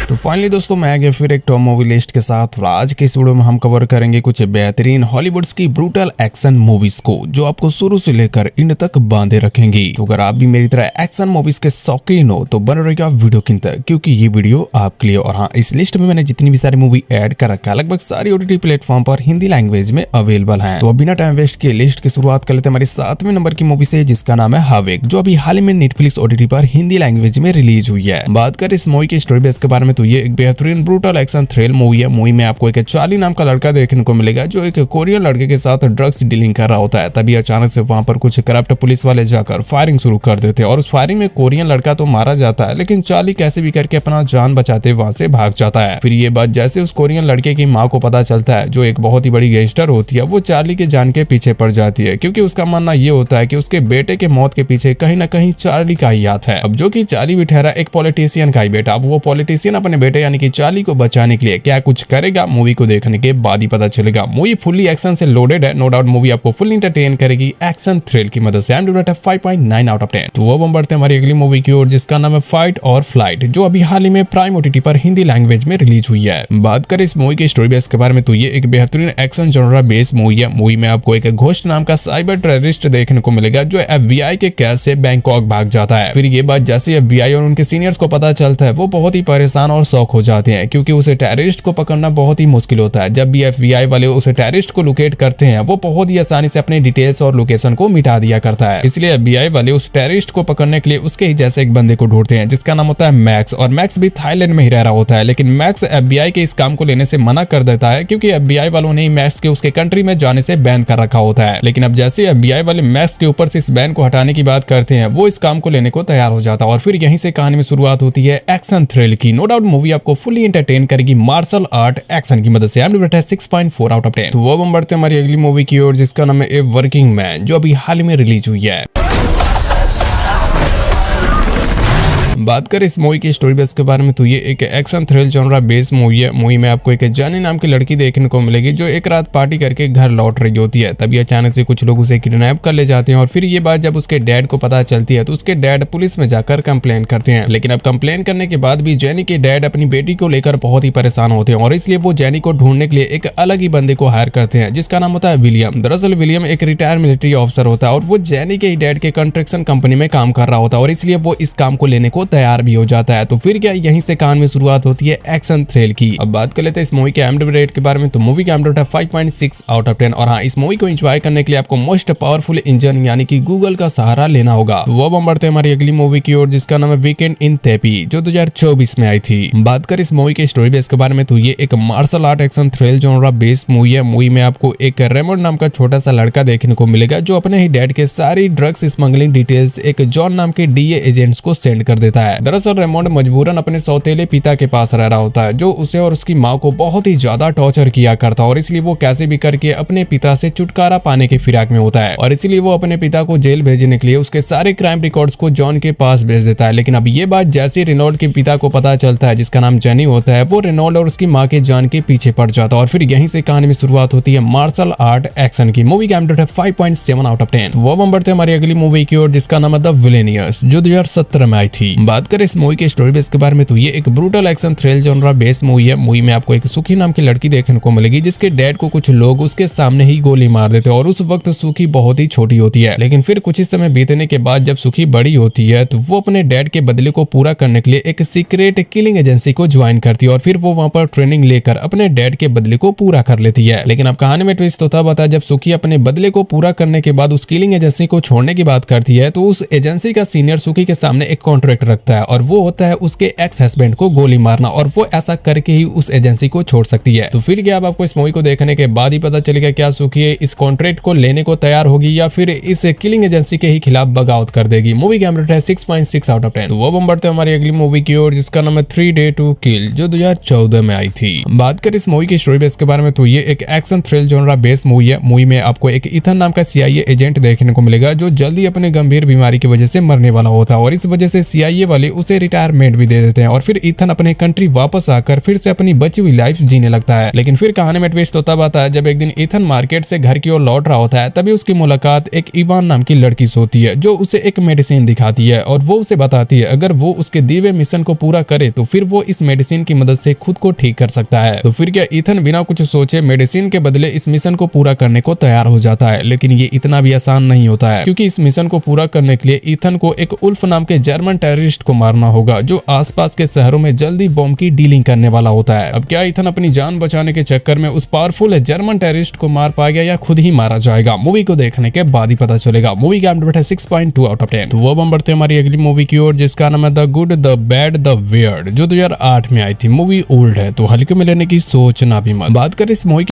तो फाइनली दोस्तों मैं आ गया फिर एक टॉप मूवी लिस्ट के साथ और आज के इस वीडियो में हम कवर करेंगे कुछ बेहतरीन हॉलीवुड की ब्रूटल एक्शन मूवीज को जो आपको शुरू से लेकर इन तक बांधे रखेंगी। तो अगर आप भी मेरी तरह एक्शन मूवीज के शौकीन हो तो बने रहिएगा वीडियो के अंत तक क्योंकि ये वीडियो आपके लिए। और हाँ, इस लिस्ट में मैंने जितनी भी सारी मूवी ऐड कर रखा है लगभग सारी OTT प्लेटफॉर्म पर हिंदी लैंग्वेज में अवेलेबल है। तो बिना टाइम वेस्ट किए लिस्ट की शुरुआत कर लेते हैं हमारी 7वें नंबर की मूवी से जिसका नाम है हावेक, जो अभी हाल ही में नेटफ्लिक्स OTT पर हिंदी लैंग्वेज में रिलीज हुई है। बात कर इस मूवी की स्टोरी बेस के बारे में तो ये एक बेहतरीन ब्रूटल एक्शन थ्रिल मूवी है। मूवी में आपको एक चार्ली नाम का लड़का देखने को मिलेगा जो एक कोरियन लड़के के साथ ड्रग्स डीलिंग कर रहा होता है। तभी अचानक से वहां पर कुछ करप्ट पुलिस वाले जाकर फायरिंग शुरू कर देते हैं और उस फायरिंग में कोरियन लड़का तो मारा जाता है, लेकिन चार्ली कैसे भी करके अपना जान बचाते वहां से भाग जाता है। फिर ये बात जैसे उस कोरियन लड़के की माँ को पता चलता है, जो एक बहुत ही बड़ी गैंगस्टर होती है, वो चार्ली के जान के पीछे पड़ जाती है क्योंकि उसका मानना ये होता है कि उसके बेटे के मौत के पीछे कहीं ना कहीं चार्ली का ही हाथ है। अब जो कि चार्ली भी ठहरा एक पॉलिटिशियन का ही बेटा, अब वो पॉलिटिशियन अपने बेटे यानी कि चार्ली को बचाने के लिए क्या कुछ करेगा, मूवी को देखने के बाद ही पता चलेगा। मूवी फुल्ली एक्शन से लोडेड है, नो डाउट मूवी आपको फुल एंटरटेन करेगी एक्शन थ्रिल की मदद से। 5.9 आउट ऑफ 10। तो वो हम बढ़ते हैं हमारी अगली मूवी की ओर जिसका नाम है फाइट और फ्लाइट, जो अभी हाल ही में प्राइम OTT पर हिंदी लैंग्वेज में रिलीज हुई है। बात करें इस मूवी की स्टोरी बेस के बारे में तो ये एक बेहतरीन एक्शन जॉनरा बेस मूवी है। मूवी में आपको एक घोस्ट नाम का साइबर टेररिस्ट देखने को मिलेगा जो FBI के कैद से बैंकॉक भाग जाता है। फिर ये बात जैसे FBI और उनके सीनियर्स को पता चलता है वो बहुत ही परेशान और शॉक हो जाते हैं क्योंकि उसे टेररिस्ट को पकड़ना बहुत ही मुश्किल होता है। जब भी FBI वाले उस टेररिस्ट को लोकेट करते हैं वो बहुत ही आसानी से अपने डिटेल्स और लोकेशन को मिटा दिया करता है। इसलिए FBI वाले उस टेररिस्ट को पकड़ने के लिए उसके ही जैसे एक बंदे को ढूंढते हैं जिसका नाम होता है मैक्स। और मैक्स भी थाईलैंड में ही रह रहा होता है, लेकिन मैक्स FBI के इस काम को लेने से मना कर देता है क्योंकि FBI वालों ने ही मैक्स के उसके कंट्री में जाने से बैन कर रखा होता है। लेकिन अब जैसे FBI वाले मैक्स के ऊपर से इस बैन को हटाने की बात करते हैं वो इस काम को लेने को तैयार हो जाता है और फिर यहीं से कहानी में शुरुआत होती है एक्शन थ्रिल की। नो डाउट मूवी आपको फुली एंटरटेन करेगी मार्शल आर्ट एक्शन की मदद से। 6.4 आउट ऑफ 10। तो वो हम बढ़ते हैं हमारी अगली मूवी की ओर जिसका नाम है ए वर्किंग मैन, जो अभी हाल ही में रिलीज हुई है। बात करें इस मूवी की स्टोरी बेस के बारे में तो ये एक action thrill genre base movie है। मूवी में आपको एक जानी नाम की लड़की देखने को मिलेगी जो एक रात पार्टी करके घर लौट रही होती है। तभी अचानक से कुछ लोग उसे किडनैप कर ले जाते हैं और फिर ये बात जब उसके डैड को पता चलती है तो उसके डैड पुलिस में जाकर कंप्लेन करते हैं। लेकिन अब कंप्लेन करने के बाद भी जेनी के डैड अपनी बेटी को लेकर बहुत ही परेशान होते हैं और इसलिए वो जेनी को ढूंढने के लिए एक अलग ही बंदे को हायर करते हैं जिसका नाम होता है विलियम। दरअसल विलियम एक रिटायर्ड मिलिट्री ऑफिसर होता है और वो जेनी के डैड के कंस्ट्रक्शन कंपनी में काम कर रहा होता है और इसलिए वो इस काम को लेने को तैयार भी हो जाता है। तो फिर क्या यहीं से कहानी में शुरुआत होती है एक्शन थ्रिल की। अब बात कर लेते हैं इस मूवी के IMDb रेट के बारे में तो मूवी का IMDb है 5.6 आउट ऑफ 10। और हाँ, इस मूवी को एंजॉय करने के लिए आपको मोस्ट पावरफुल इंजन यानी कि गूगल का सहारा लेना होगा। तो वो हम बढ़ते हैं हमारी अगली मूवी की ओर जिसका नाम है वीकेंड इन तेपी, जो 2024 में आई थी। बात कर इस मूवी के स्टोरी बेस के बारे में तो ये एक martial art action thrill genre based movie है। मूवी में आपको एक रेमंड नाम का छोटा सा लड़का देखने को मिलेगा जो अपने ही डैड के सारी ड्रग्स स्मगलिंग डिटेल्स एक जॉन नाम के DA एजेंट्स को सेंड कर देता है। दरअसल रेमंड मजबूरन अपने सौतेले पिता के पास रह रहा होता है जो उसे और उसकी माँ को बहुत ही ज्यादा टॉर्चर किया करता है और इसलिए वो कैसे भी करके अपने पिता से छुटकारा पाने की फिराक में होता है और इसलिए वो अपने पिता को जेल भेजने के लिए उसके सारे क्राइम रिकॉर्ड्स को जॉन के पास भेज देता है। लेकिन अब ये बात जैसे रेनॉल्ड के पिता को पता चलता है जिसका नाम जेनी होता है, वो रेनॉल्ड और उसकी माँ के जान के पीछे पड़ जाता है और फिर यहीं से कहानी में शुरुआत होती है मार्शल आर्ट एक्शन की। मूवी का IMDb है 5.7 आउट ऑफ 10। वो हम बढ़ते हैं हमारी अगली मूवी की ओर जिसका नाम है द विलेनियस, जो 2017 में आई थी। बात करें इस मूवी के स्टोरी बेस के बारे में तो ये एक brutal action thrill genre base movie है। मूवी में आपको एक सुखी नाम की लड़की देखने को मिलेगी जिसके डैड को कुछ लोग उसके सामने ही गोली मार देते हैं और उस वक्त सुखी बहुत ही छोटी होती है। लेकिन फिर कुछ ही समय बीतने के बाद जब सुखी बड़ी होती है तो वो अपने डैड के बदले को पूरा करने के लिए एक सीक्रेट किलिंग एजेंसी को ज्वाइन करती है और फिर वो वहां पर ट्रेनिंग लेकर अपने डैड के बदले को पूरा कर लेती है। लेकिन अब कहानी में ट्विस्ट तो तब आता है जब सुखी अपने बदले को पूरा करने के बाद उस किलिंग एजेंसी को छोड़ने की बात करती है तो उस एजेंसी का सीनियर सुखी के सामने एक कॉन्ट्रैक्ट रखता है और वो होता है उसके एक्स हस्बैंड को गोली मारना और वो ऐसा करके ही उस एजेंसी को छोड़ सकती है। तो फिर क्या अब आपको इस मूवी को देखने के बाद ही पता चलेगा क्या सुखी इस कॉन्ट्रैक्ट को लेने को तैयार होगी या फिर इस किलिंग एजेंसी के ही खिलाफ बगावत कर देगी। मूवी का IMDb है 6.6 आउट ऑफ 10। तो वो हम बढ़ते हैं हमारी अगली मूवी की ओर जिसका नाम है 3 Day to Kill, जो 2014 में आई थी। बात कर इस मूवी की स्टोरी बेस के बारे में तो ये एक action thrill genre base movie है। मूवी में आपको एक इथन नाम का CIA एजेंट देखने को मिलेगा जो जल्दी अपने गंभीर बीमारी की वजह से मरने वाला होता है और इस वजह से CIA वाले उसे रिटायरमेंट भी दे देते हैं और फिर ईथन अपने कंट्री वापस आकर फिर से अपनी बची हुई लाइफ जीने लगता है। लेकिन फिर कहानी में ट्विस्ट तो तब आता है जब एक दिन ईथन मार्केट से घर की ओर लौट रहा होता है, तभी उसकी मुलाकात एक इवान नाम की लड़की से होती है जो उसे एक मेडिसिन दिखाती है और वो उसे बताती है अगर वो उसके दिए हुए मिशन को पूरा करे तो फिर वो इस मेडिसिन की मदद से खुद को ठीक कर सकता है। तो फिर क्या ईथन बिना कुछ सोचे मेडिसिन के बदले इस मिशन को पूरा करने को तैयार हो जाता है। लेकिन ये इतना भी आसान नहीं होता है, क्योंकि इस मिशन को पूरा करने के लिए ईथन को एक उल्फ नाम के जर्मन टेररिस्ट को मारना होगा जो आसपास के शहरों में जल्दी बॉम्ब की डीलिंग करने वाला होता है। अब क्या ईथन अपनी जान बचाने के चक्कर में उस पावरफुल जर्मन टेररिस्ट को मार पाएगा या खुद ही मारा जाएगा, मूवी को देखने के बाद ही पता चलेगा। मूवी का रेटिंग है 6.2 आउट ऑफ 10। तो अब हम बढ़ते हैं हमारी अगली मूवी की ओर, जिसका नाम है the good the bad the weird, जो 2008 में आई थी। मूवी ओल्ड है तो हल्के में लेने की सोचना भी मत। बात करें इस मूवी